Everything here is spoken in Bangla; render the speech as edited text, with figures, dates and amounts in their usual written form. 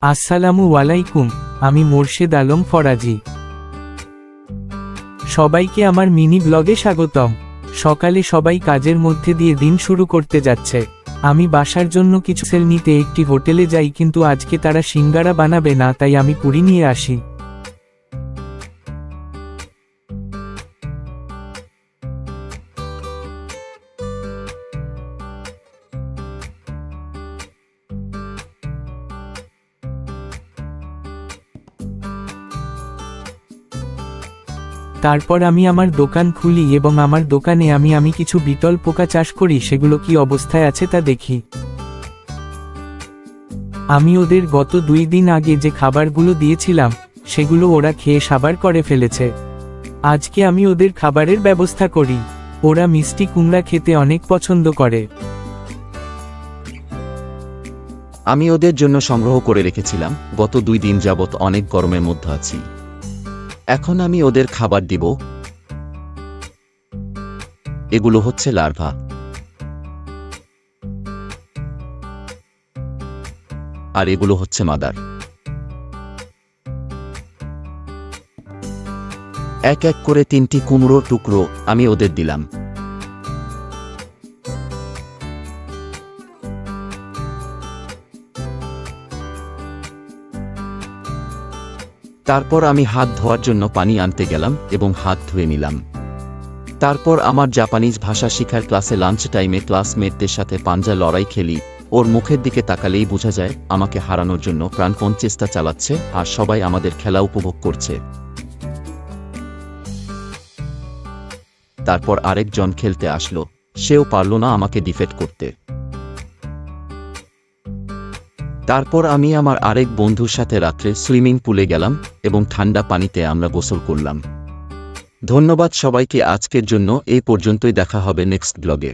আসসালামু আলাইকুম, আমি মোর্শেদ আলম ফরাজি। সবাইকে আমার মিনি ব্লগে স্বাগতম। সকালে সবাই কাজের মধ্যে দিয়ে দিন শুরু করতে যাচ্ছে। আমি বাসার জন্য কিছু সেল নিতে একটি হোটেলে যাই, কিন্তু আজকে তারা সিঙ্গারা বানাবে না, তাই আমি পুরি নিয়ে আসি। তারপর আমি আমার দোকান খুলি এবং আমার দোকানে আমি কিছু বিটল পোকা চাষ করি, সেগুলো কি অবস্থায় আছে তা দেখি। আমি ওদের গত 2 দিন আগে যে খাবারগুলো দিয়েছিলাম সেগুলো ওরা খেয়ে সাবার করে ফেলেছে। আজকে আমি ওদের খাবারের ব্যবস্থা করি। ওরা মিষ্টি কুমড়া খেতে অনেক পছন্দ করে। আমি ওদের জন্য সংগ্রহ করে রেখেছিলাম। গত 2 দিন যাবত অনেক গরমের মধ্যে আছি। এখন আমি ওদের খাবার দিব। এগুলো হচ্ছে লার্ভা। আর এগুলো হচ্ছে মাদার। এক এক করে 3টি কুমড়োর টুকরো আমি ওদের দিলাম। তারপর আমি হাত ধোয়ার জন্য পানি আনতে গেলাম এবং হাত ধুয়ে নিলাম। তারপর আমার জাপানিজ ভাষা শিখার ক্লাসে লাঞ্চ টাইমে ক্লাসমেটদের সাথে পাঞ্জা লড়াই খেলি। ওর মুখের দিকে তাকালেই বোঝা যায় আমাকে হারানোর জন্য প্রাণপণ চেষ্টা চালাচ্ছে, আর সবাই আমাদের খেলা উপভোগ করছে। তারপর আরেকজন খেলতে আসলো, সেও পারল না আমাকে ডিফেট করতে। তারপর আমি আমার আরেক বন্ধুর সাথে রাত্রে সুইমিং পুলে গেলাম এবং ঠান্ডা পানিতে আমরা গোসল করলাম। ধন্যবাদ সবাইকে। আজকের জন্য এই পর্যন্তই। দেখা হবে নেক্সট ব্লগে।